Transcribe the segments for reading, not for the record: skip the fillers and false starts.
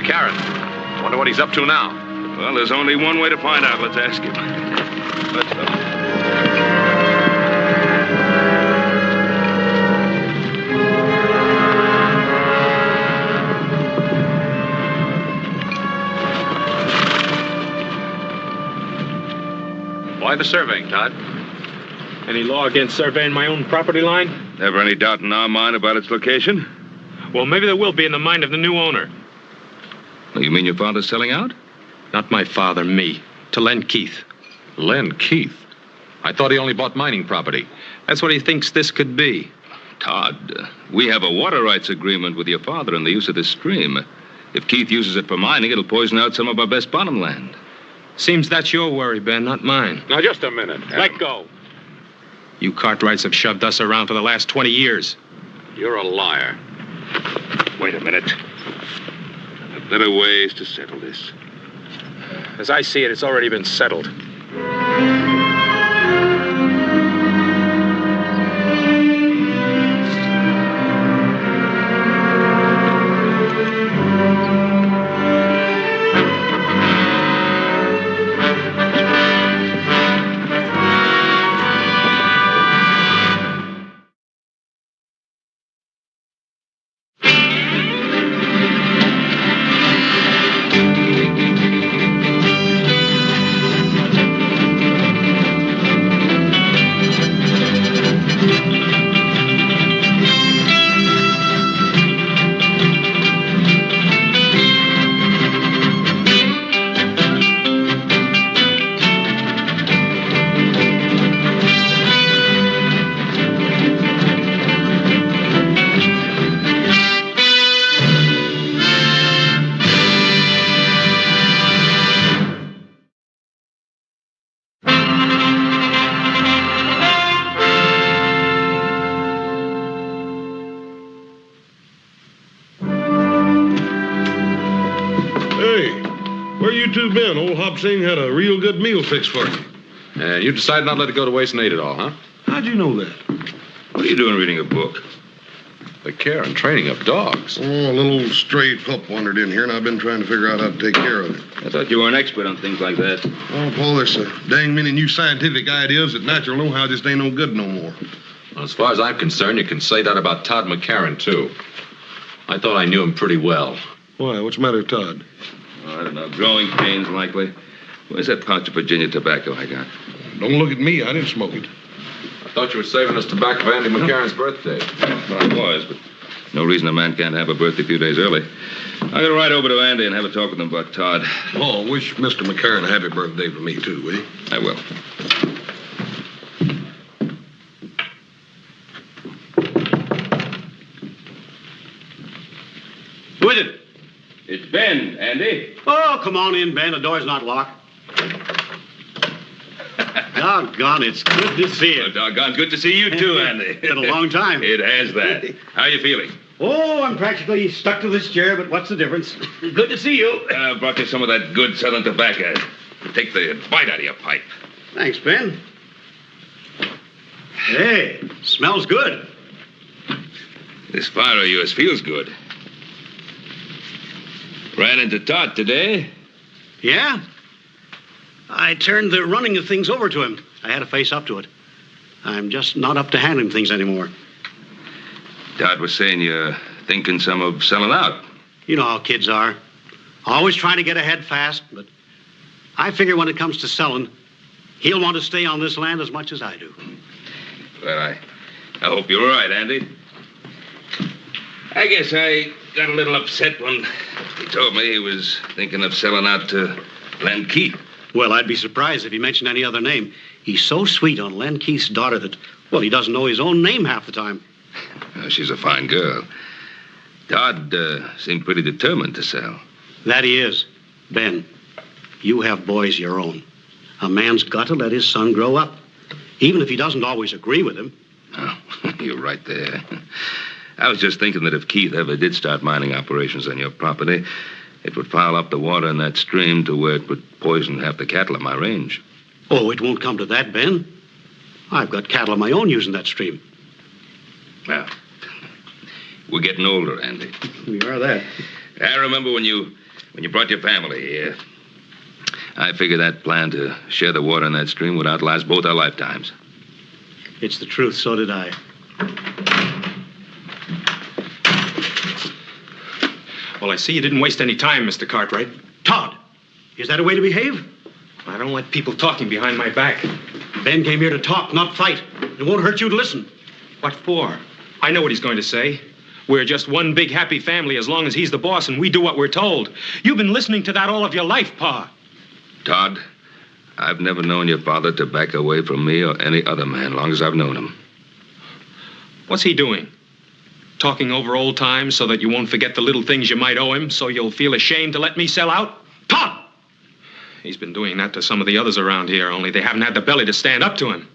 McCarran. Wonder what he's up to now. Well, there's only one way to find out. Let's ask him. Let's go. Why the surveying, Todd? Any law against surveying my own property line? Never any doubt in our mind about its location? Well, maybe there will be in the mind of the new owner. Well, you mean your father's selling out? Not my father, me. To Len Keith. Len Keith? I thought he only bought mining property. That's what he thinks this could be. Todd, we have a water rights agreement with your father in the use of this stream. If Keith uses it for mining, it'll poison out some of our best bottom land. Seems that's your worry, Ben, not mine. Now, just a minute. Let go. You Cartwrights have shoved us around for the last 20 years. You're a liar. Wait a minute. There are better ways to settle this. As I see it, it's already been settled. Been. Old Hobsing had a real good meal fixed for you. And you decided not to let it go to waste and ate it all, huh? How'd you know that? What are you doing reading a book? The care and training of dogs. Oh, a little stray pup wandered in here, and I've been trying to figure out how to take care of it. I thought you were an expert on things like that. Oh, Paul, there's so dang many new scientific ideas that natural know-how just ain't no good no more. Well, as far as I'm concerned, you can say that about Todd McCarran, too. I thought I knew him pretty well. Why? What's the matter with Todd? Oh, I don't know. Growing pains, likely. Where's that pouch of Virginia tobacco I got? Don't look at me. I didn't smoke it. I thought you were saving us tobacco for Andy McCarran's birthday. Well, I was, but no reason a man can't have a birthday a few days early. I'm going to ride over to Andy and have a talk with him about Todd. Oh, wish Mr. McCarran a happy birthday for me, too, will you? I will. Who is it? It's Ben, Andy. Oh, come on in, Ben. The door's not locked. Doggone, it's good to see Well, you. doggone good to see you, too, Andy. It's been a long time. It has that. How you feeling? Oh, I'm practically stuck to this chair, but what's the difference? Good to see you. Brought you some of that good Southern tobacco. Take the bite out of your pipe. Thanks, Ben. Hey, smells good. This fire of yours feels good. Ran into Todd today. Yeah? I turned the running of things over to him. I had to face up to it. I'm just not up to handling things anymore. Todd was saying you're thinking some of selling out. You know how kids are. Always trying to get ahead fast, but I figure when it comes to selling, he'll want to stay on this land as much as I do. Well, I hope you're right, Andy. I guess I got a little upset when he told me he was thinking of selling out to Len Keith. Well, I'd be surprised if he mentioned any other name. He's so sweet on Len Keith's daughter that, well, he doesn't know his own name half the time. She's a fine girl. Todd seemed pretty determined to sell. That he is. Ben, you have boys your own. A man's got to let his son grow up, even if he doesn't always agree with him. Oh, you're right there. I was just thinking that if Keith ever did start mining operations on your property, it would foul up the water in that stream to where it would poison half the cattle in my range. Oh, it won't come to that, Ben. I've got cattle of my own using that stream. Well, we're getting older, Andy. We are that. I remember when you when you brought your family here, I figured that plan to share the water in that stream would outlast both our lifetimes. It's the truth, so did I. Well, I see you didn't waste any time, Mr. Cartwright. Todd, is that a way to behave? I don't like people talking behind my back. Ben came here to talk, not fight. It won't hurt you to listen. What for? I know what he's going to say. We're just one big happy family as long as he's the boss and we do what we're told. You've been listening to that all of your life, Pa. Todd, I've never known your father to back away from me or any other man, long as I've known him. What's he doing? Talking over old times so that you won't forget the little things you might owe him, so you'll feel ashamed to let me sell out? Todd! He's been doing that to some of the others around here, only they haven't had the belly to stand up to him.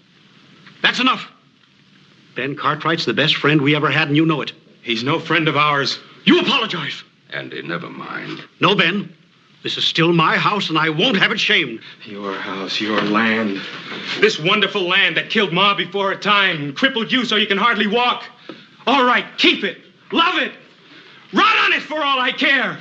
That's enough. Ben Cartwright's the best friend we ever had, and you know it. He's no friend of ours. You apologize. Andy, never mind. No, Ben. This is still my house, and I won't have it shamed. Your house, your land. This wonderful land that killed Ma before her time and crippled you so you can hardly walk. All right, keep it. Love it. Run on it for all I care.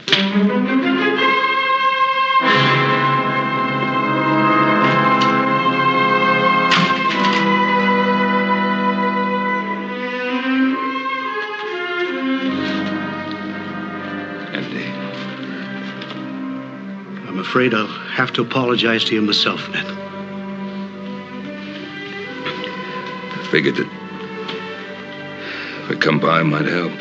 I'm afraid I'll have to apologize to you myself, Ben. I figured that if I come by, might help.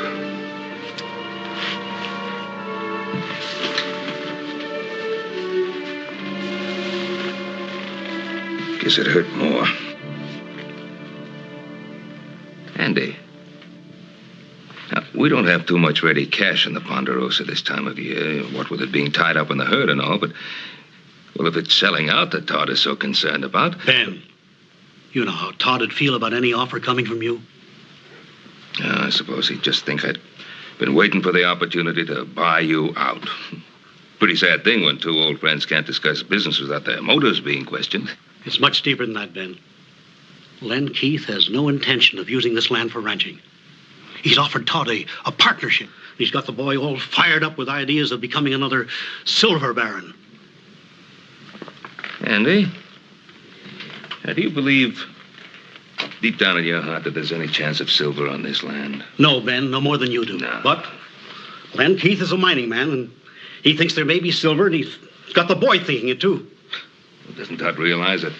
Guess it hurt more. Andy. Now, we don't have too much ready cash in the Ponderosa this time of year, what with it being tied up in the herd and all, but, well, if it's selling out that Todd is so concerned about... Ben, you know how Todd would feel about any offer coming from you. I suppose he'd just think I'd been waiting for the opportunity to buy you out. Pretty sad thing when two old friends can't discuss business without their motives being questioned. It's much deeper than that, Ben. Len Keith has no intention of using this land for ranching. He's offered Todd a partnership. He's got the boy all fired up with ideas of becoming another silver baron. Andy, now, do you believe deep down in your heart that there's any chance of silver on this land? No, Ben, no more than you do. No. But Len Keith is a mining man, and he thinks there may be silver, and he's got the boy thinking it, too. Well, doesn't Todd realize that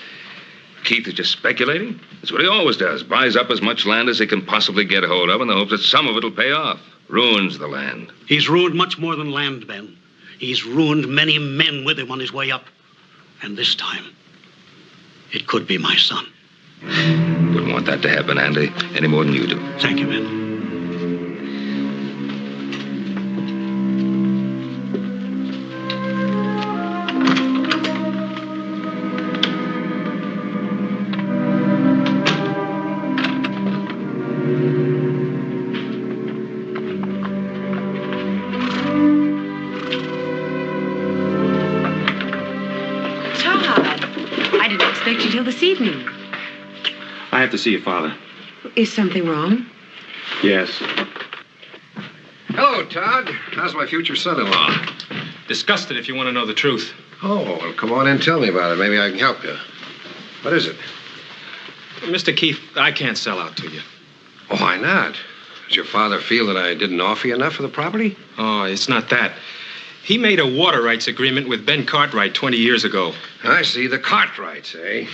Keith is just speculating? That's what he always does. Buys up as much land as he can possibly get hold of in the hopes that some of it will pay off. Ruins the land. He's ruined much more than land, Ben. He's ruined many men with him on his way up. And this time, it could be my son. Wouldn't want that to happen, Andy, any more than you do. Thank you, Ben. This evening. I have to see your father. Is something wrong? Yes. Hello, Todd. How's my future son-in-law? Disgusted if you want to know the truth. Oh, well, come on in and tell me about it. Maybe I can help you. What is it? Mr. Keith, I can't sell out to you. Oh, why not? Does your father feel that I didn't offer you enough for the property? Oh, it's not that. He made a water rights agreement with Ben Cartwright 20 years ago. I see. The Cartwrights, eh?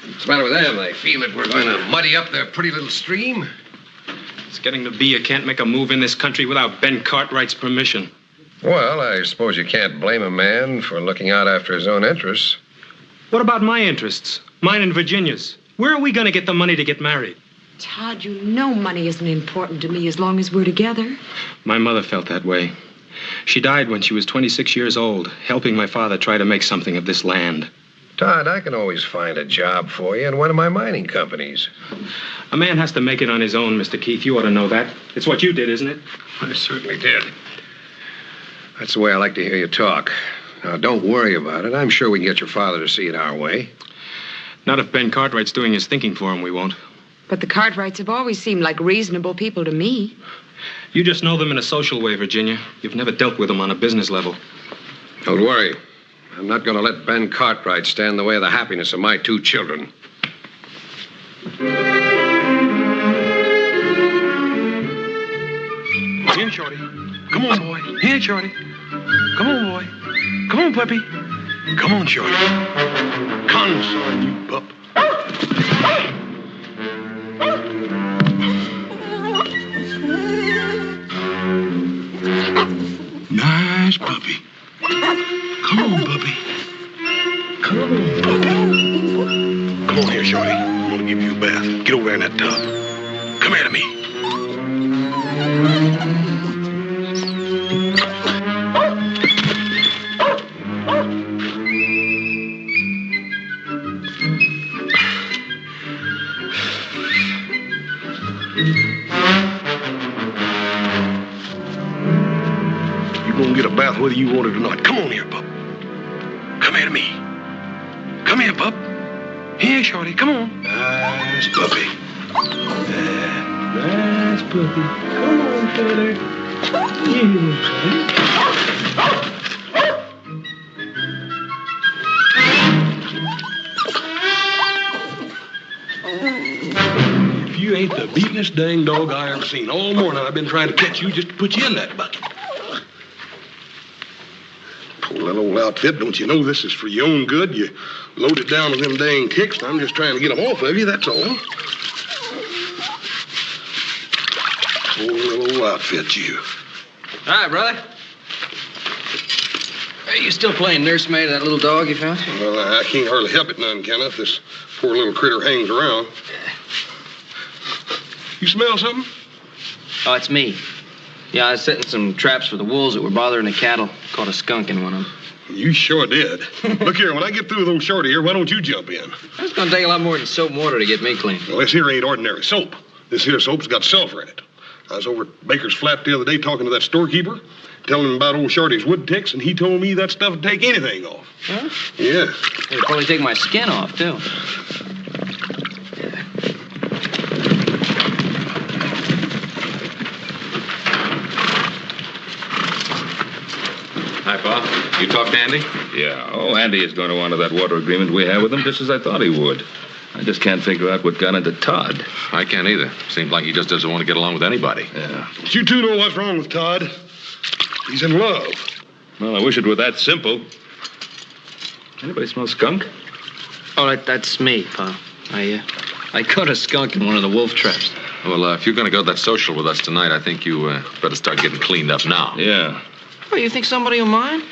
What's the matter with them? They feel that we're going to muddy up their pretty little stream? It's getting to be you can't make a move in this country without Ben Cartwright's permission. Well, I suppose you can't blame a man for looking out after his own interests. What about my interests? Mine and Virginia's. Where are we going to get the money to get married? Todd, you know money isn't important to me as long as we're together. My mother felt that way. She died when she was 26 years old, helping my father try to make something of this land. Todd, I can always find a job for you in one of my mining companies. A man has to make it on his own, Mr. Keith. You ought to know that. It's what you did, isn't it? I certainly did. That's the way I like to hear you talk. Now, don't worry about it. I'm sure we can get your father to see it our way. Not if Ben Cartwright's doing his thinking for him, we won't. But the Cartwrights have always seemed like reasonable people to me. You just know them in a social way, Virginia. You've never dealt with them on a business level. Don't worry. I'm not going to let Ben Cartwright stand in the way of the happiness of my 2 children. Here, Shorty. Come on, boy. Here, Shorty. Come on, boy. Come on, puppy. Come on, Shorty. Consort, you pup. Nice puppy. Come on, puppy. Come on. Come on here, Shorty. I'm gonna give you a bath. Get over there in that tub. Come here to me. You're gonna get a bath whether you want it or not. Come on here, pup. Come here to me. Come here, pup. Here, Shorty. Come on. Nice puppy. Nice puppy. Come on, Shorty. If you ain't the beatin'est dang dog I ever seen. All morning I've been trying to catch you just to put you in that bucket. Poor little old outfit, don't you know this is for your own good? You loaded down with them dang kicks, and I'm just trying to get them off of you, that's all. Poor little old outfit, you. Hi, brother. Are you still playing nursemaid to that little dog you found? Well, I can't hardly help it none, Kenneth. This poor little critter hangs around. You smell something? Oh, it's me. Yeah, I was setting some traps for the wolves that were bothering the cattle. Caught a skunk in one of them. You sure did. Look here, when I get through with old Shorty here, why don't you jump in? It's gonna take a lot more than soap and water to get me clean. Well, this here ain't ordinary soap. This here soap's got sulfur in it. I was over at Baker's Flat the other day talking to that storekeeper, telling him about old Shorty's wood ticks, and he told me that stuff would take anything off. Huh? Yeah. It'll probably take my skin off, too. Hi, Pa. You talked to Andy? Yeah. Oh, Andy is going to honor that water agreement we have with him, just as I thought he would. I just can't figure out what got into Todd. I can't either. Seems like he just doesn't want to get along with anybody. Yeah. But you two know what's wrong with Todd. He's in love. Well, I wish it were that simple. Anybody smell skunk? Oh, that's me, Pa. I caught a skunk in one of the wolf traps. Well, if you're going to go to that social with us tonight, I think you better start getting cleaned up now. Yeah. Oh, you think somebody will mind?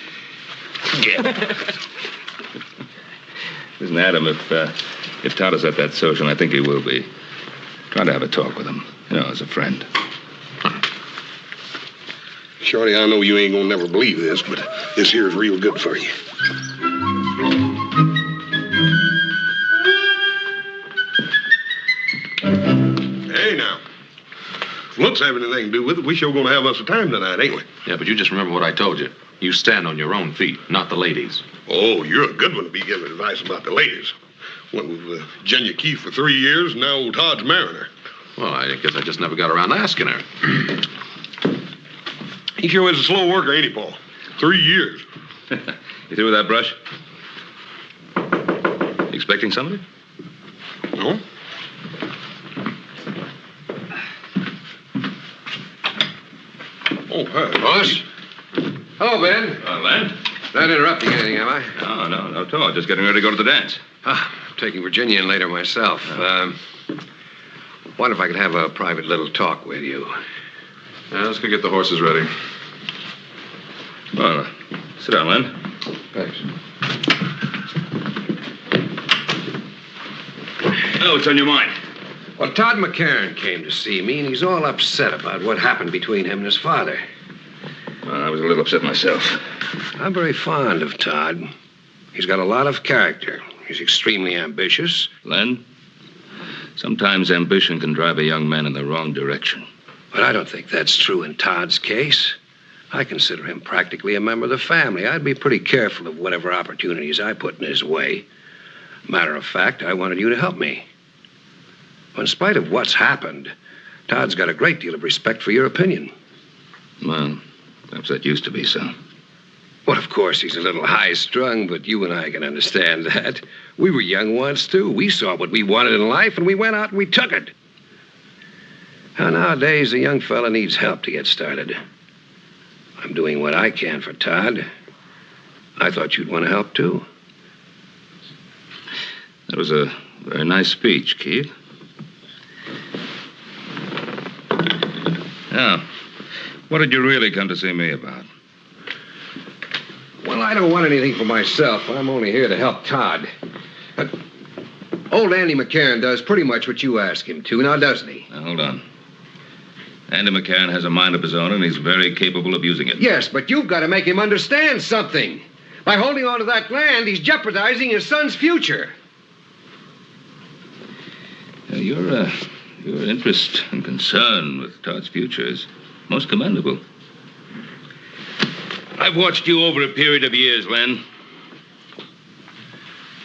Yeah. Listen, Adam, if Todd is at that social, and I think he will be, try to have a talk with him, as a friend. Shorty, I know you ain't gonna never believe this, but this here's real good for you. Hey, now. If looks have anything to do with it, we sure gonna have us a time tonight, ain't we? Yeah, but you just remember what I told you. You stand on your own feet, not the ladies. Oh, you're a good one to be giving advice about the ladies. Went with Virginia Keith for 3 years, and now old Todd's marrying her. Well, I guess I just never got around to asking her. He sure is a slow worker, ain't he, Paul? 3 years. You through with that brush? You expecting somebody? No? Oh, hi. Boss? Hello, Ben. Len? Not interrupting anything, am I? No, not at all. Just getting ready to go to the dance. I'm taking Virginia in later myself. Wonder if I could have a private little talk with you. Yeah, let's go get the horses ready. Well, sit down, Len. Thanks. Oh, what's on your mind? Well, Todd McCarran came to see me, and he's all upset about what happened between him and his father. I was a little upset myself. I'm very fond of Todd. He's got a lot of character. He's extremely ambitious. Len, sometimes ambition can drive a young man in the wrong direction. But I don't think that's true in Todd's case. I consider him practically a member of the family. I'd be pretty careful of whatever opportunities I put in his way. Matter of fact, I wanted you to help me. In spite of what's happened, Todd's got a great deal of respect for your opinion. Well, perhaps that used to be so. Well, of course, he's a little high-strung, but you and I can understand that. We were young once, too. We saw what we wanted in life, and we went out and we took it. Now, nowadays, a young fella needs help to get started. I'm doing what I can for Todd. I thought you'd want to help, too. That was a very nice speech, Keith. Now, what did you really come to see me about? Well, I don't want anything for myself. I'm only here to help Todd. Old Andy McCarran does pretty much what you ask him to, now doesn't he? Now, hold on. Andy McCarran has a mind of his own, and he's very capable of using it. Yes, but you've got to make him understand something. By holding on to that land, he's jeopardizing his son's future. Your interest and concern with Todd's future is most commendable. I've watched you over a period of years, Len.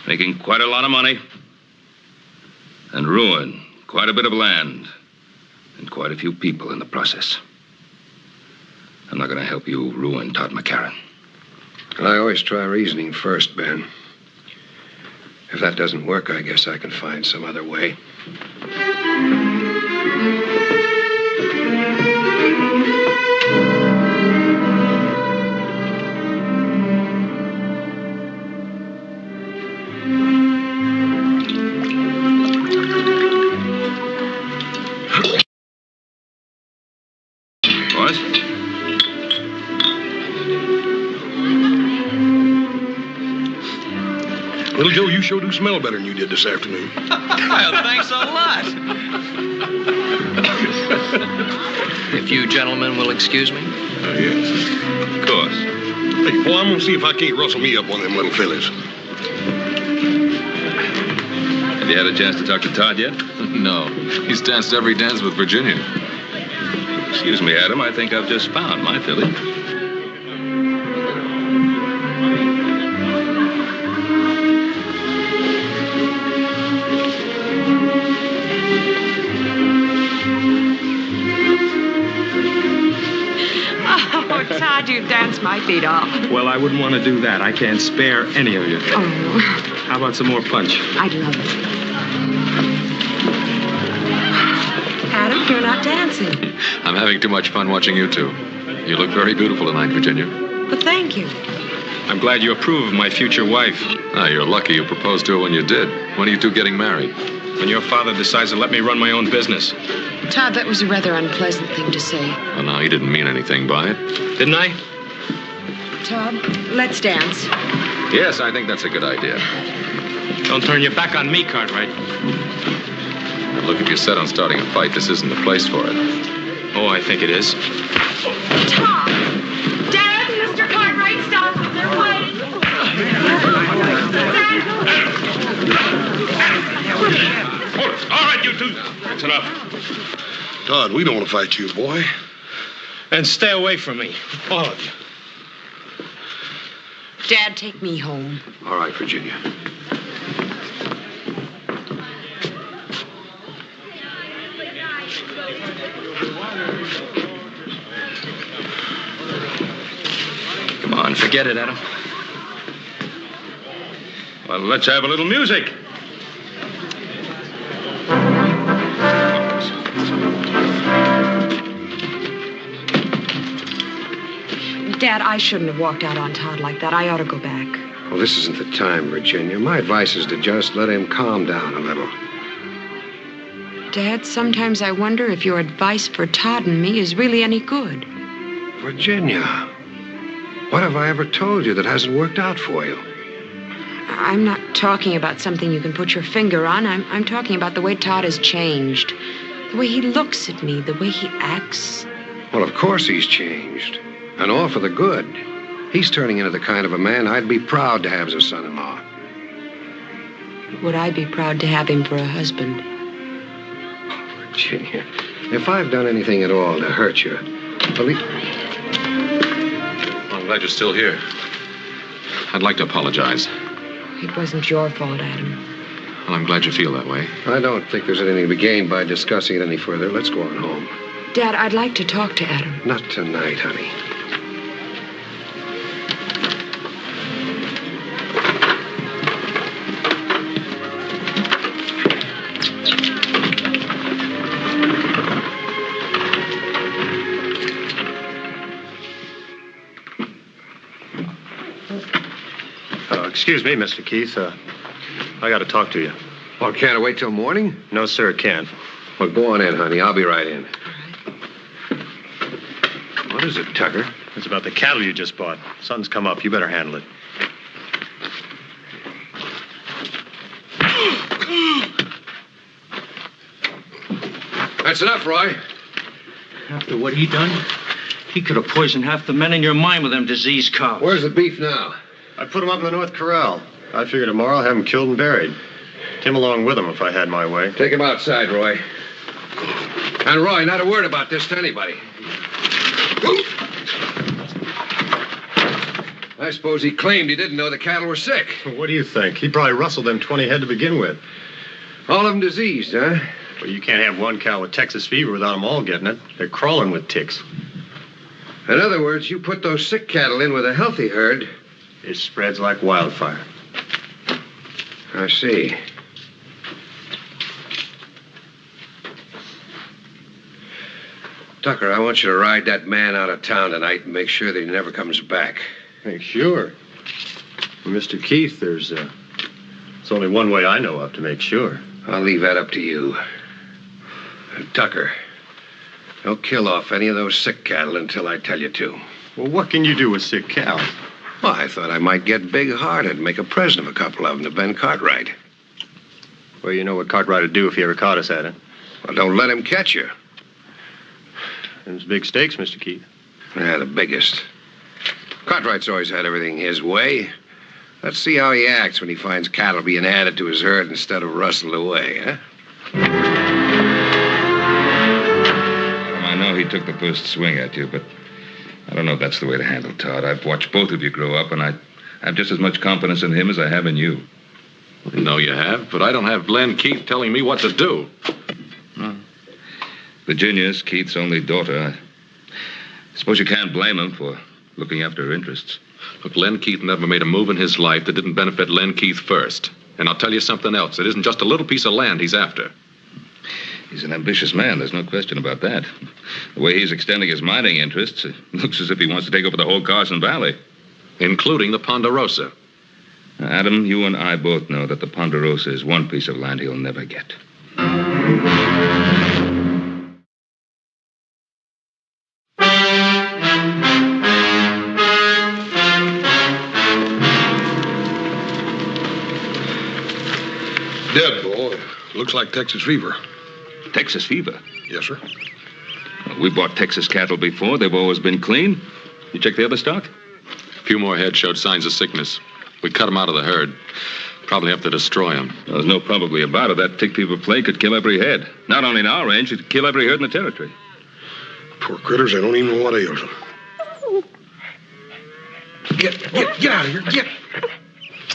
Making quite a lot of money. And ruin quite a bit of land. And quite a few people in the process. I'm not going to help you ruin Todd McCarran. I always try reasoning first, Ben. If that doesn't work, I guess I can find some other way. Boys? Little Joe, you sure do smell better than you did this afternoon. Well, thanks a lot. If you gentlemen will excuse me. Yes. Of course. Hey, boy, I'm gonna see if I can't rustle me up one of them little fellas. Have you had a chance to talk to Todd yet? No. He's danced every dance with Virginia. Excuse me, Adam. I think I've just found my filly. Oh, Todd, you danced my feet off. Well, I wouldn't want to do that. I can't spare any of you. Oh, How about some more punch? I'd love it. Adam, you're not dancing. I'm having too much fun watching you two. You look very beautiful tonight, Virginia. But thank you. I'm glad you approve of my future wife. Ah, you're lucky you proposed to her when you did. When are you two getting married? When your father decides to let me run my own business. Todd, that was a rather unpleasant thing to say. Oh, no, he didn't mean anything by it. Didn't I? Todd, let's dance. Yes, I think that's a good idea. Don't turn your back on me, Cartwright. And look, if you're set on starting a fight, this isn't the place for it. Oh, I think it is. Todd! Dad, Mr. Cartwright, stop. They're fighting. All right, you two. That's enough. Todd, we don't want to fight you, boy. And stay away from me, all of you. Dad, take me home. All right, Virginia. Come on, forget it, Adam. Well, let's have a little music. Dad, I shouldn't have walked out on Todd like that. I ought to go back. Well, this isn't the time, Virginia. My advice is to just let him calm down a little. Dad, sometimes I wonder if your advice for Todd and me is really any good. Virginia, what have I ever told you that hasn't worked out for you? I'm not talking about something you can put your finger on. I'm talking about the way Todd has changed. The way he looks at me, the way he acts. Well, of course he's changed. And all for the good. He's turning into the kind of a man I'd be proud to have as a son-in-law. Would I be proud to have him for a husband? Virginia, if I've done anything at all to hurt you, believe... I'm glad you're still here. I'd like to apologize. It wasn't your fault, Adam. Well, I'm glad you feel that way. I don't think there's anything to be gained by discussing it any further. Let's go on home. Dad, I'd like to talk to Adam. Not tonight, honey. Excuse me, Mr. Keith. I got to talk to you. Oh, can't I wait till morning? No, sir, can't. Well, go on in, honey. I'll be right in. What is it, Tucker? It's about the cattle you just bought. Sun's come up. You better handle it. That's enough, Roy. After what he done, he could have poisoned half the men in your mine with them diseased cows. Where's the beef now? I put him up in the North Corral. I figured tomorrow I'll have him killed and buried. Tim along with him if I had my way. Take him outside, Roy. And Roy, not a word about this to anybody. I suppose he claimed he didn't know the cattle were sick. What do you think? He probably rustled them 20 head to begin with. All of them diseased, huh? Well, you can't have one cow with Texas fever without them all getting it. They're crawling with ticks. In other words, you put those sick cattle in with a healthy herd. It spreads like wildfire. I see. Tucker, I want you to ride that man out of town tonight and make sure that he never comes back. Hey, sure. Well, Mr. Keith, there's only one way I know of to make sure. I'll leave that up to you. Tucker, don't kill off any of those sick cattle until I tell you to. Well, what can you do with sick cows? Well, I thought I might get big-hearted and make a present of a couple of them to Ben Cartwright. Well, you know what Cartwright would do if he ever caught us at it. Well, don't let him catch you. Them's big stakes, Mr. Keith. Yeah, the biggest. Cartwright's always had everything his way. Let's see how he acts when he finds cattle being added to his herd instead of rustled away, huh? I know he took the first swing at you, but I don't know if that's the way to handle Todd. I've watched both of you grow up, and I have just as much confidence in him as I have in you. No, you have, but I don't have Len Keith telling me what to do. Virginia's Keith's only daughter. I suppose you can't blame him for looking after her interests. Look, Len Keith never made a move in his life that didn't benefit Len Keith first. And I'll tell you something else. It isn't just a little piece of land he's after. He's an ambitious man. There's no question about that. The way he's extending his mining interests, it looks as if he wants to take over the whole Carson Valley. Including the Ponderosa. Now, Adam, you and I both know that the Ponderosa is one piece of land he'll never get. Dead, boy. Looks like Texas fever. Texas fever? Yes, sir. We bought Texas cattle before. They've always been clean. You check the other stock? A few more head showed signs of sickness. We cut them out of the herd. Probably have to destroy them. There's no probably about it. That tick fever plague could kill every head. Not only in our range, it'd kill every herd in the territory. Poor critters, they don't even know what ails them. Get out of here.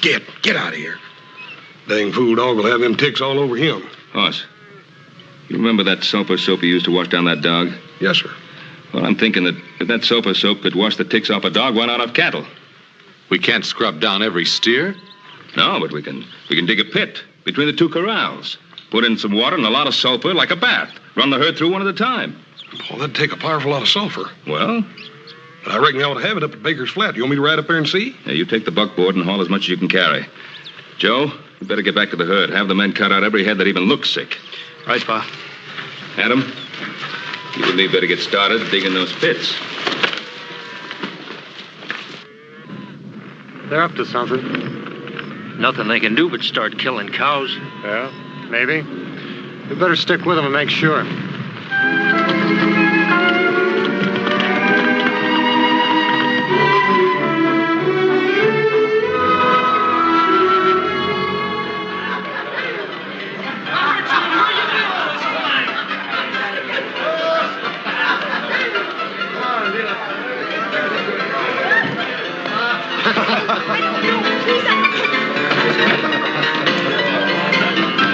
Get out of here. Dang fool dog will have them ticks all over him. Hoss, you remember that sulfur soap you used to wash down that dog? Yes, sir. Well, I'm thinking that if that sulfur soap could wash the ticks off a dog, why not off cattle? We can't scrub down every steer. No, but we can dig a pit between the two corrals. Put in some water and a lot of sulfur like a bath. Run the herd through one at a time. Well, that'd take a powerful lot of sulfur. Well? I reckon I ought to have it up at Baker's Flat. You want me to ride up there and see? Yeah, you take the buckboard and haul as much as you can carry. Joe, you better get back to the herd. Have the men cut out every head that even looks sick. Right, Pa. Adam, you and me better get started digging those pits. They're up to something. Nothing they can do but start killing cows. Yeah, maybe. We better stick with them and make sure.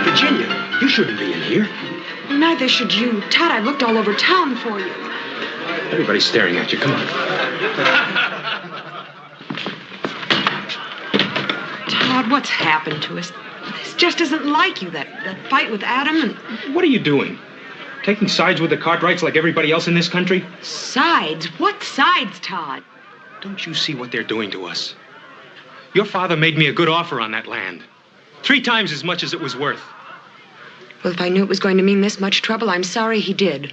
Virginia, you shouldn't be in here. neither should you. Todd, I've looked all over town for you. Everybody's staring at you. Come on. Todd, what's happened to us? This just isn't like you, that fight with Adam and... What are you doing? Taking sides with the Cartwrights like everybody else in this country? Sides? What sides, Todd? Don't you see what they're doing to us? Your father made me a good offer on that land. 3 times as much as it was worth. Well, if I knew it was going to mean this much trouble, I'm sorry he did.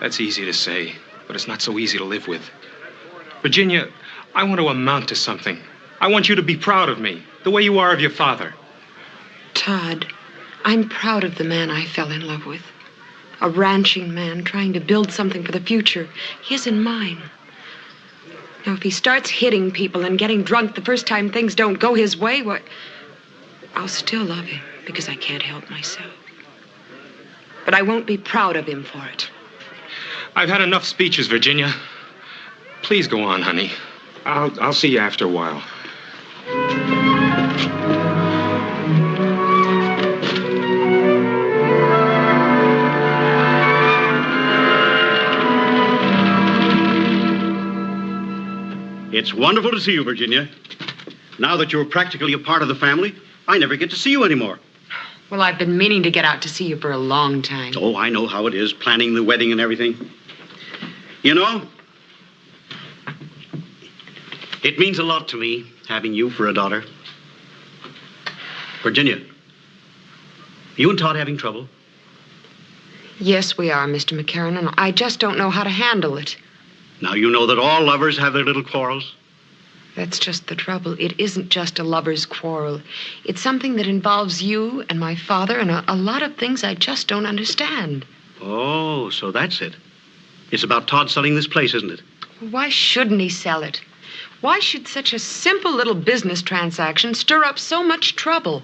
That's easy to say, but it's not so easy to live with. Virginia, I want to amount to something. I want you to be proud of me, the way you are of your father. Todd, I'm proud of the man I fell in love with. A ranching man trying to build something for the future, his and mine. Now, if he starts hitting people and getting drunk the first time things don't go his way, well, I'll still love him because I can't help myself. But I won't be proud of him for it. I've had enough speeches, Virginia. Please go on, honey. I'll see you after a while. It's wonderful to see you, Virginia. Now that you're practically a part of the family, I never get to see you anymore. Well, I've been meaning to get out to see you for a long time. Oh, I know how it is, planning the wedding and everything. You know, it means a lot to me, having you for a daughter. Virginia, you and Todd having trouble? Yes, we are, Mr. McCarran, and I just don't know how to handle it. Now you know that all lovers have their little quarrels. That's just the trouble. It isn't just a lover's quarrel. It's something that involves you and my father and a lot of things I just don't understand. Oh, so that's it. It's about Todd selling this place, isn't it? Why shouldn't he sell it? Why should such a simple little business transaction stir up so much trouble?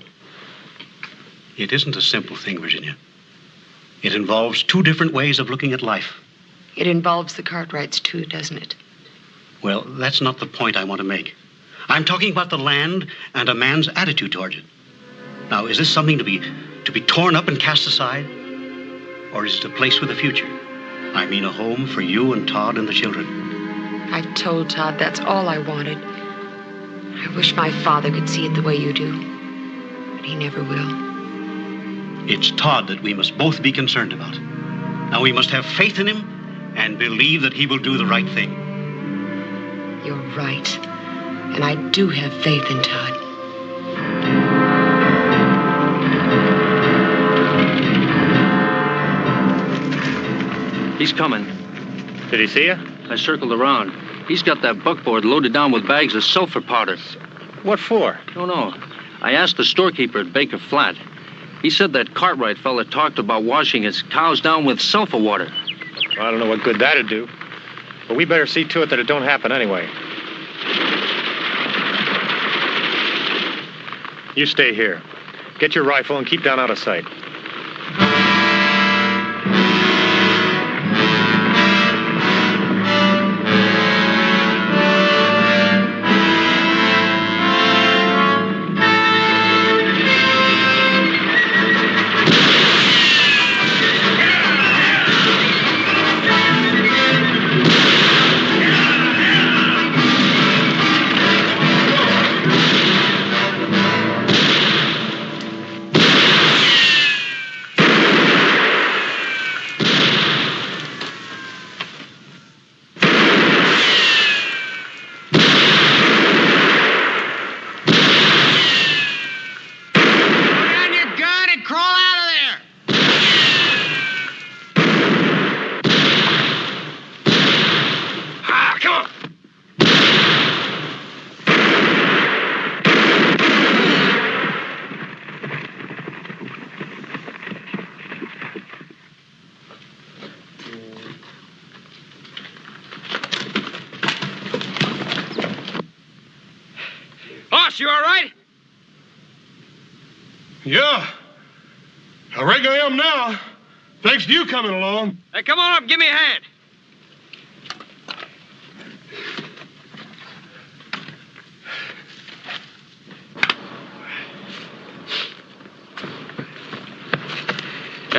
It isn't a simple thing, Virginia. It involves 2 different ways of looking at life. It involves the Cartwrights, too, doesn't it? Well, that's not the point I want to make. I'm talking about the land and a man's attitude towards it. Now, is this something to be torn up and cast aside? Or is it a place with a future? I mean, a home for you and Todd and the children. I told Todd that's all I wanted. I wish my father could see it the way you do. But he never will. It's Todd that we must both be concerned about. Now, we must have faith in him and believe that he will do the right thing. You're right. And I do have faith in Todd. He's coming. Did he see you? I circled around. He's got that buckboard loaded down with bags of sulfur powder. What for? Don't know. I asked the storekeeper at Baker Flat. He said that Cartwright fella talked about washing his cows down with sulfur water. Well, I don't know what good that'd do. But we better see to it that it don't happen anyway. You stay here. Get your rifle and keep down out of sight. You all right? Yeah. I reckon I am now. Thanks to you coming along. Hey, come on up. Give me a hand.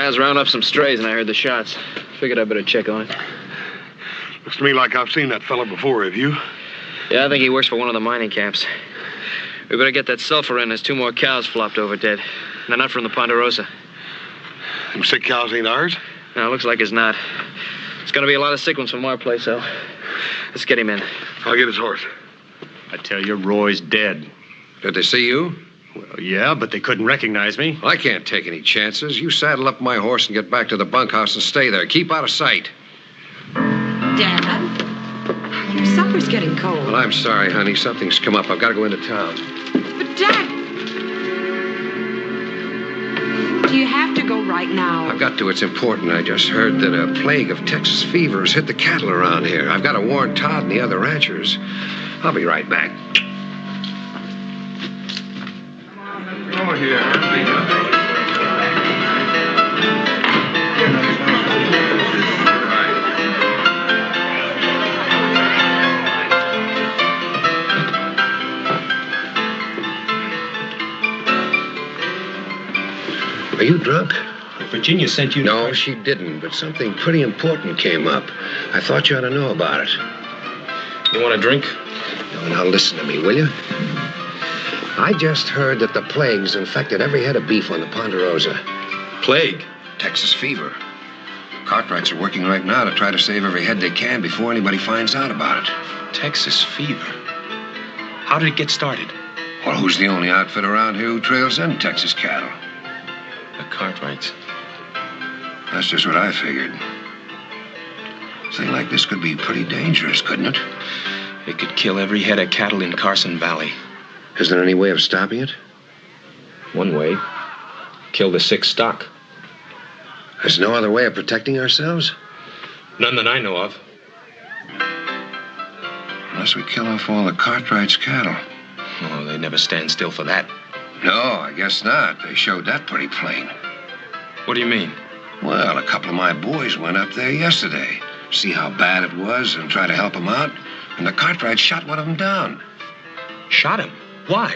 Paz round up some strays and I heard the shots. Figured I'd better check on it. Looks to me like I've seen that fella before, have you? Yeah, I think he works for one of the mining camps. We better get that sulfur in. There's 2 more cows flopped over dead. They're not from the Ponderosa. Them sick cows ain't ours? No, looks like it's not. It's gonna be a lot of sick ones from our place, though. Let's get him in. I'll get his horse. I tell you, Roy's dead. Did they see you? Well, yeah, but they couldn't recognize me. I can't take any chances. You saddle up my horse and get back to the bunkhouse and stay there. Keep out of sight. Dad, your supper's getting cold. Well, I'm sorry, honey. Something's come up. I've got to go into town. But, Dad, do you have to go right now? I've got to. It's important. I just heard that a plague of Texas fever has hit the cattle around here. I've got to warn Todd and the other ranchers. I'll be right back. Oh, here. Are you drunk? Virginia sent you... No, she didn't, but something pretty important came up. I thought you ought to know about it. You want a drink? Now listen to me, will you? I just heard that the plague's infected every head of beef on the Ponderosa. Plague? Texas fever. Cartwrights are working right now to try to save every head they can before anybody finds out about it. Texas fever. How did it get started? Well, who's the only outfit around here who trails in Texas cattle? The Cartwrights. That's just what I figured. A thing like this could be pretty dangerous, couldn't it? It could kill every head of cattle in Carson Valley. Is there any way of stopping it? One way. Kill the sick stock. There's no other way of protecting ourselves? None that I know of. Unless we kill off all the Cartwrights' cattle. Oh, they never stand still for that. No, I guess not. They showed that pretty plain. What do you mean? Well, a couple of my boys went up there yesterday. See how bad it was and try to help them out. And the Cartwrights shot one of them down. Shot him? Why?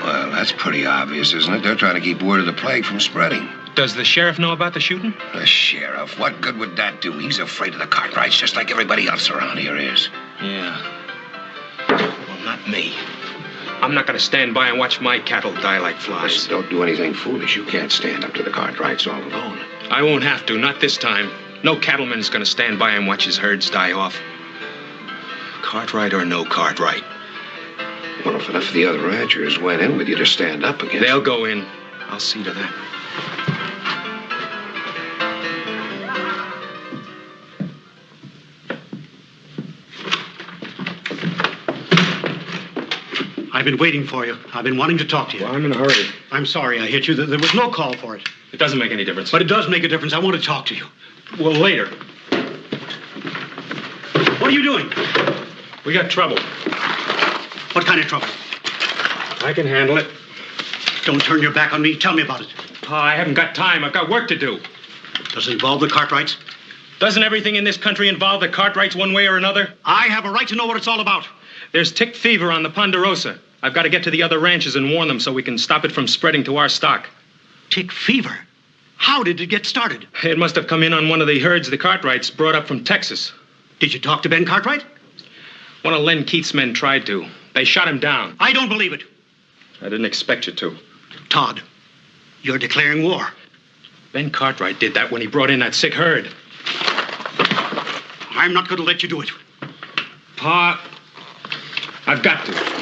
Well, that's pretty obvious, isn't it? They're trying to keep word of the plague from spreading. Does the sheriff know about the shooting? The sheriff? What good would that do? He's afraid of the Cartwrights just like everybody else around here is. Yeah. Well, not me. I'm not going to stand by and watch my cattle die like flies. Listen, don't do anything foolish. You can't stand up to the Cartwrights all alone. I won't have to, not this time. No cattleman's going to stand by and watch his herds die off. Cartwright or no Cartwright. Well, if enough of the other ranchers went in with you to stand up against... They'll go in. I'll see to that. I've been waiting for you. I've been wanting to talk to you. Well, I'm in a hurry. I'm sorry I hit you. There was no call for it. It doesn't make any difference. But it does make a difference. I want to talk to you. Well, later. What are you doing? We got trouble. What kind of trouble? I can handle it. Don't turn your back on me. Tell me about it. Pa, I haven't got time. I've got work to do. Does it involve the Cartwrights? Doesn't everything in this country involve the Cartwrights one way or another? I have a right to know what it's all about. There's tick fever on the Ponderosa. I've got to get to the other ranches and warn them so we can stop it from spreading to our stock. Tick fever? How did it get started? It must have come in on one of the herds the Cartwrights brought up from Texas. Did you talk to Ben Cartwright? One of Len Keith's men tried to. They shot him down. I don't believe it. I didn't expect you to. Todd, you're declaring war. Ben Cartwright did that when he brought in that sick herd. I'm not going to let you do it. Pa, I've got to.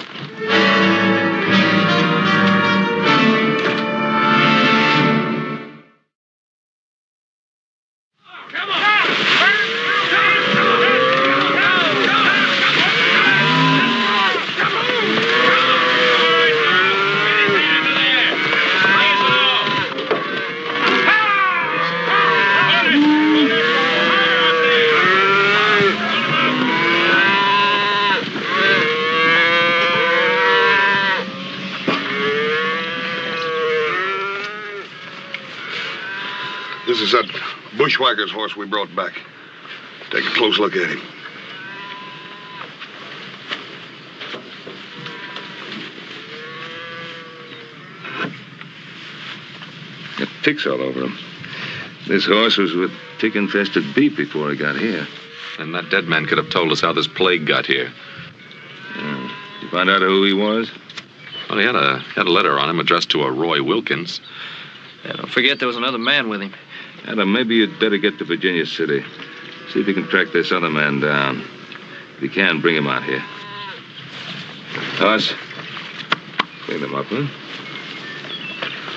This is that bushwhacker's horse we brought back. Take a close look at him. Got ticks all over him. This horse was with tick-infested beef before he got here. And that dead man could have told us how this plague got here. You find out who he was? Well, he had a letter on him addressed to a Roy Wilkins. Yeah, don't forget there was another man with him. Adam, maybe you'd better get to Virginia City. See if you can track this other man down. If you can, bring him out here. Us, clean them up, huh?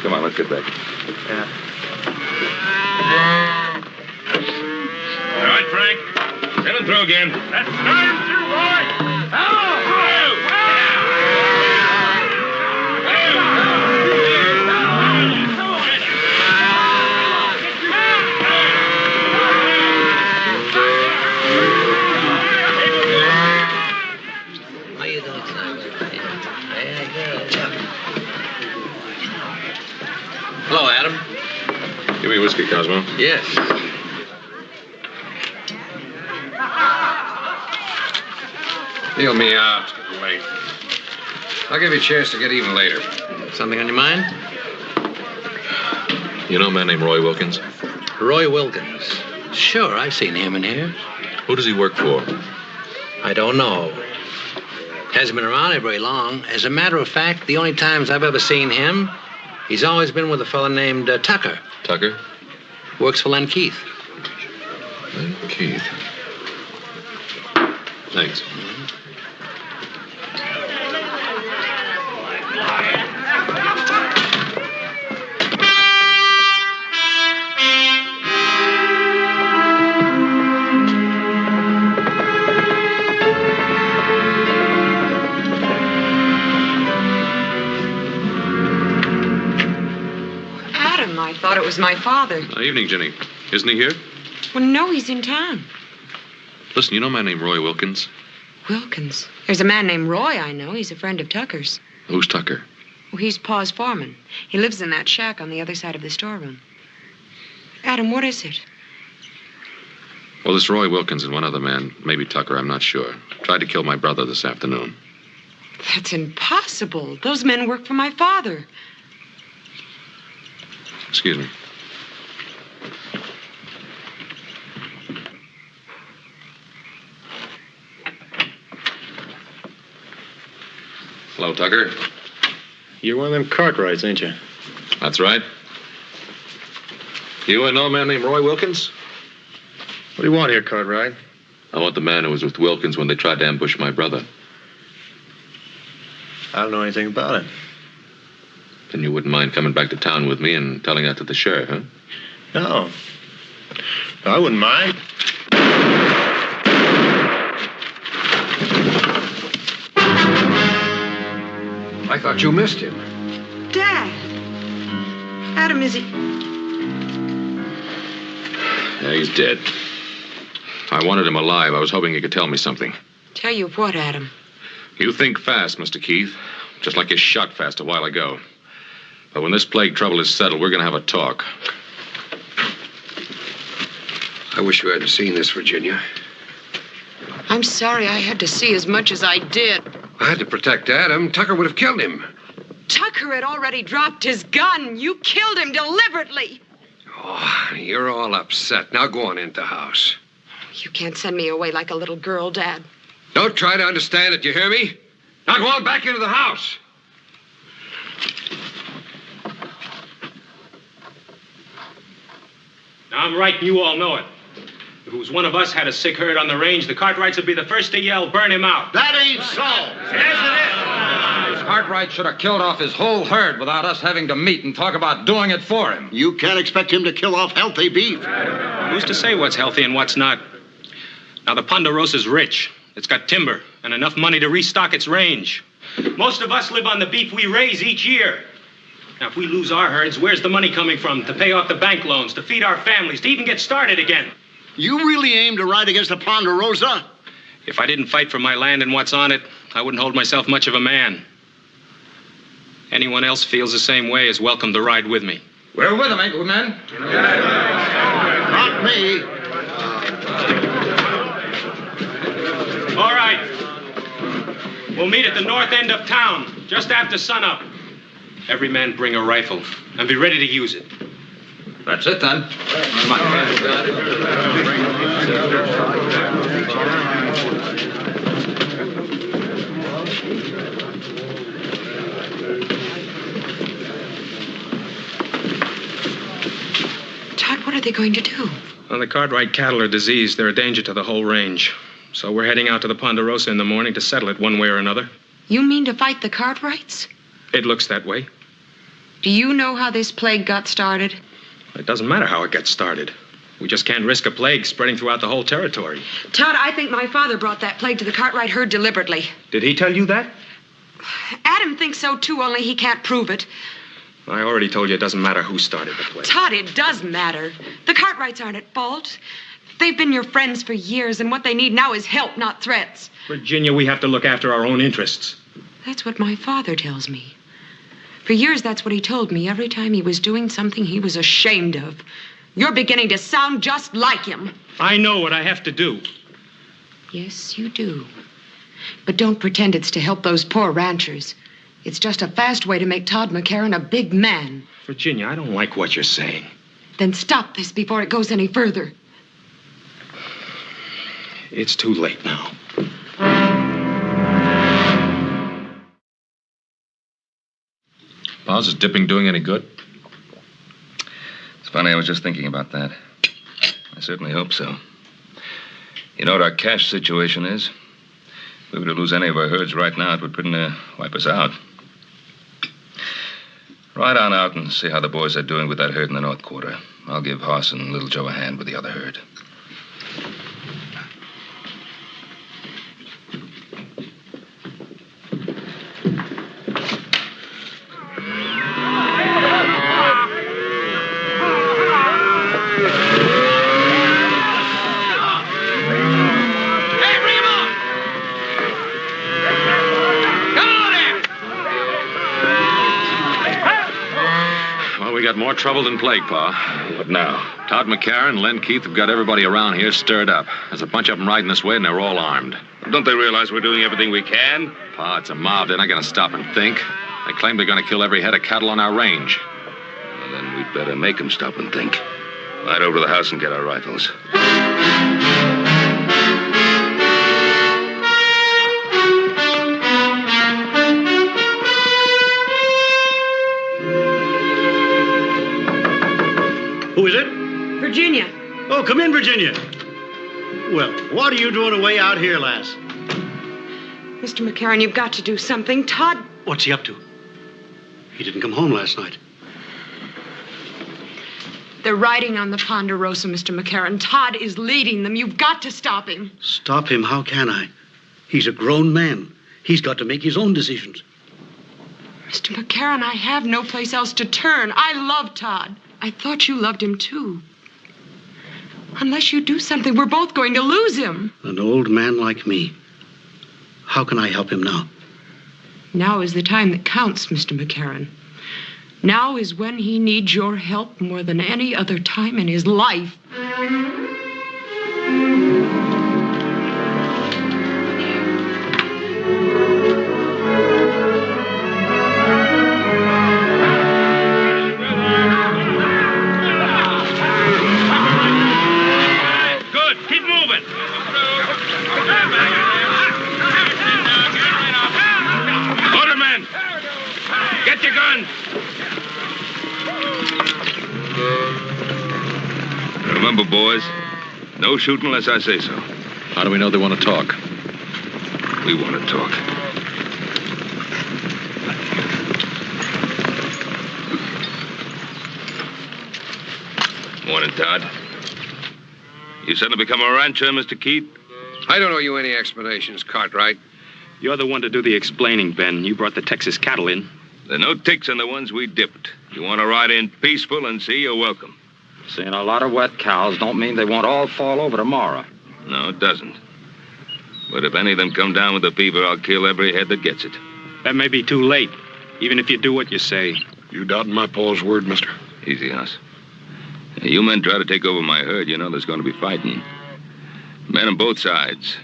Come on, let's get back. Yeah. All right, Frank. Send him through again. That's time to Roy. Hello, Adam. Give me whiskey, Cosmo. Yes. Deal me out. It's getting late. I'll give you a chance to get even later. Something on your mind? You know a man named Roy Wilkins? Roy Wilkins. Sure, I've seen him in here. Who does he work for? I don't know. Hasn't been around here very long. As a matter of fact, the only times I've ever seen him, he's always been with a fellow named Tucker. Tucker? Works for Len Keith. Len Keith. Thanks. I thought it was my father. Evening, Jenny. Isn't he here? Well, no, he's in town. Listen, you know a man named Roy Wilkins? Wilkins. There's a man named Roy I know. He's a friend of Tucker's. Who's Tucker? Well, he's Pa's foreman. He lives in that shack on the other side of the storeroom. Adam, what is it? Well, this Roy Wilkins and one other man, maybe Tucker, I'm not sure, tried to kill my brother this afternoon. That's impossible. Those men work for my father. Excuse me. Hello, Tucker. You're one of them Cartwrights, ain't you? That's right. You know a man named Roy Wilkins? What do you want here, Cartwright? I want the man who was with Wilkins when they tried to ambush my brother. I don't know anything about it. Then you wouldn't mind coming back to town with me and telling that to the sheriff, huh? No. I wouldn't mind. I thought you missed him. Dad. Adam, is he... Yeah, he's dead. I wanted him alive. I was hoping he could tell me something. Tell you what, Adam? You think fast, Mr. Keith. Just like you shot fast a while ago. But when this plague trouble is settled, we're going to have a talk. I wish you hadn't seen this, Virginia. I'm sorry I had to see as much as I did. I had to protect Adam. Tucker would have killed him. Tucker had already dropped his gun. You killed him deliberately. Oh, you're all upset. Now go on into the house. You can't send me away like a little girl, Dad. Don't try to understand it, you hear me? Now go on back into the house. Now, I'm right, and you all know it. If it was one of us had a sick herd on the range, the Cartwrights would be the first to yell, burn him out. That ain't so. Yes, it is. Cartwright should have killed off his whole herd without us having to meet and talk about doing it for him. You can't expect him to kill off healthy beef. Who's to say what's healthy and what's not? Now, the Ponderosa's rich. It's got timber and enough money to restock its range. Most of us live on the beef we raise each year. Now, if we lose our herds, where's the money coming from to pay off the bank loans, to feed our families, to even get started again? You really aim to ride against the Ponderosa? If I didn't fight for my land and what's on it, I wouldn't hold myself much of a man. Anyone else feels the same way is welcome to ride with me. We're with him, ain't we, men? Not me. All right. We'll meet at the north end of town, just after sunup. Every man bring a rifle and be ready to use it. That's it, then. Todd, what are they going to do? Well, the Cartwright cattle are diseased. They're a danger to the whole range. So we're heading out to the Ponderosa in the morning to settle it one way or another. You mean to fight the Cartwrights? It looks that way. Do you know how this plague got started? It doesn't matter how it gets started. We just can't risk a plague spreading throughout the whole territory. Todd, I think my father brought that plague to the Cartwright herd deliberately. Did he tell you that? Adam thinks so, too, only he can't prove it. I already told you it doesn't matter who started the plague. Todd, it does matter. The Cartwrights aren't at fault. They've been your friends for years, and what they need now is help, not threats. Virginia, we have to look after our own interests. That's what my father tells me. For years, that's what he told me every time he was doing something he was ashamed of. You're beginning to sound just like him. I know what I have to do. Yes, you do. But don't pretend it's to help those poor ranchers. It's just a fast way to make Todd McCarran a big man. Virginia, I don't like what you're saying. Then stop this before it goes any further. It's too late now. Boss, is dipping doing any good? It's funny, I was just thinking about that. I certainly hope so. You know what our cash situation is? If we were to lose any of our herds right now, it would pretty near wipe us out. Ride on out and see how the boys are doing with that herd in the North Quarter. I'll give Hoss and Little Joe a hand with the other herd. We got more trouble than plague, Pa. What now? Todd McCarran and Len Keith have got everybody around here stirred up. There's a bunch of them riding this way, and they're all armed. Don't they realize we're doing everything we can? Pa, it's a mob. They're not going to stop and think. They claim they're going to kill every head of cattle on our range. Well, then we'd better make them stop and think. Ride over to the house and get our rifles. Who is it? Virginia. Oh, come in, Virginia. Well, what are you doing away out here, lass? Mr. McCarran, you've got to do something. Todd... What's he up to? He didn't come home last night. They're riding on the Ponderosa, Mr. McCarran. Todd is leading them. You've got to stop him. Stop him? How can I? He's a grown man. He's got to make his own decisions. Mr. McCarran, I have no place else to turn. I love Todd. I thought you loved him, too. Unless you do something, we're both going to lose him. An old man like me. How can I help him now? Now is the time that counts, Mr. McCarran. Now is when he needs your help more than any other time in his life. Remember, boys, no shooting unless I say so. How do we know they want to talk? We want to talk. Morning, Todd. You suddenly become a rancher, Mr. Keith? I don't owe you any explanations, Cartwright. You're the one to do the explaining, Ben. You brought the Texas cattle in. There are no ticks on the ones we dipped. You want to ride in peaceful and see, you're welcome. Seeing a lot of wet cows don't mean they won't all fall over tomorrow. No, it doesn't. But if any of them come down with a fever, I'll kill every head that gets it. That may be too late, even if you do what you say. You doubting my Paul's word, mister? Easy, Hoss. You men try to take over my herd, you know there's going to be fighting. Men on both sides.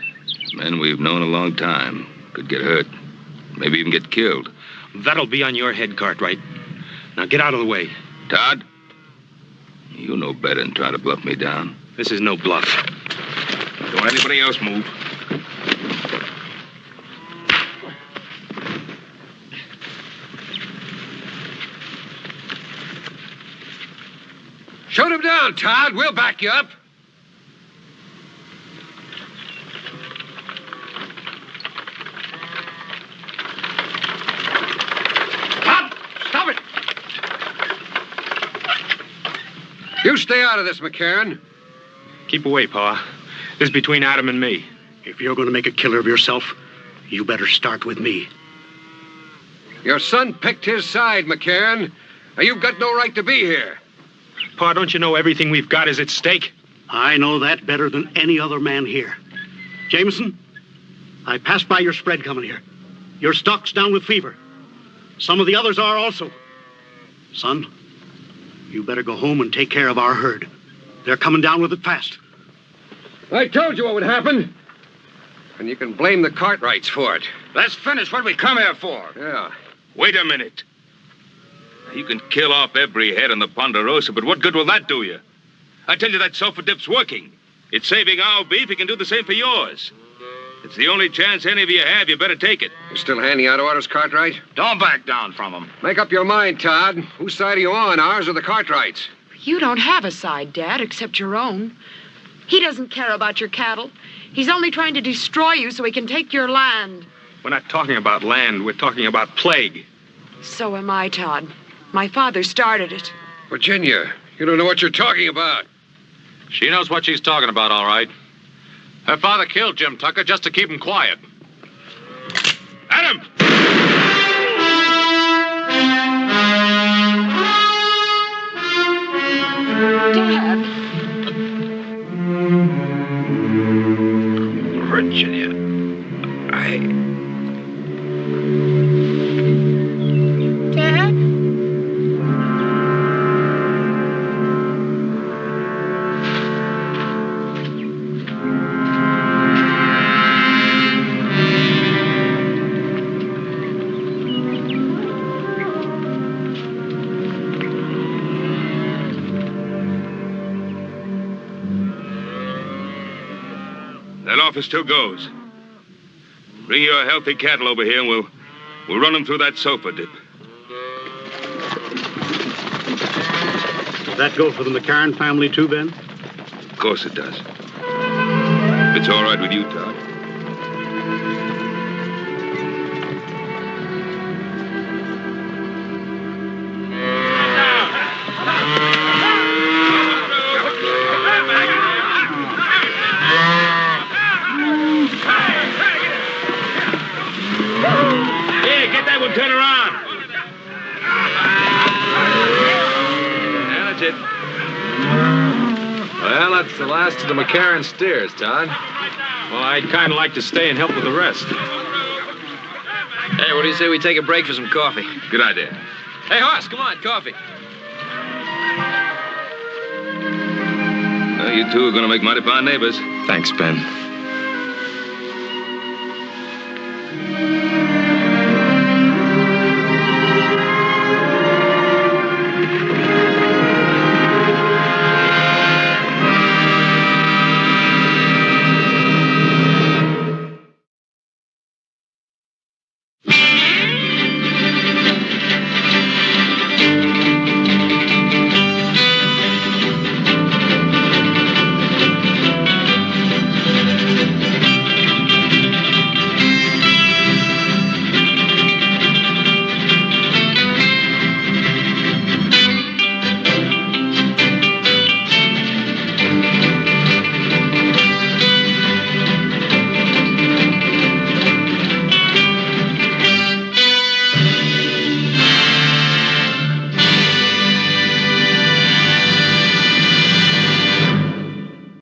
Men we've known a long time. Could get hurt. Maybe even get killed. That'll be on your head, Cartwright. Now get out of the way. Todd? You know better than try to bluff me down. This is no bluff. Don't anybody else move. Shoot him down, Todd. We'll back you up. Stop it! You stay out of this, McCarran. Keep away, Pa. This is between Adam and me. If you're going to make a killer of yourself, you better start with me. Your son picked his side, McCarran. Now, you've got no right to be here. Pa, don't you know everything we've got is at stake? I know that better than any other man here. Jameson, I passed by your spread coming here. Your stock's down with fever. Some of the others are also. Son, you better go home and take care of our herd. They're coming down with it fast. I told you what would happen. And you can blame the Cartwrights for it. Let's finish what we come here for. Yeah. Wait a minute. You can kill off every head on the Ponderosa, but what good will that do you? I tell you that sulfur dip's working. It's saving our beef. It can do the same for yours. It's the only chance any of you have. You better take it. You still handing out orders, Cartwright? Don't back down from them. Make up your mind, Todd. Whose side are you on, ours or the Cartwrights? You don't have a side, Dad, except your own. He doesn't care about your cattle. He's only trying to destroy you so he can take your land. We're not talking about land. We're talking about plague. So am I, Todd. My father started it. Virginia, you don't know what you're talking about. She knows what she's talking about, all right. Her father killed Jim Tucker just to keep him quiet. Adam! Dad. Virginia, Dad? That offer still goes. Bring your healthy cattle over here and we'll run them through that sulfur dip. Does that go for the McCarran family too, Ben? Of course it does. If it's all right with you, Todd. Turn around. Yeah, that's it. Well, that's the last of the McCarran steers, Todd. Well, I'd kind of like to stay and help with the rest. Hey, what do you say we take a break for some coffee? Good idea. Hey, Hoss, come on, coffee. Well, you two are going to make mighty fine neighbors. Thanks, Ben.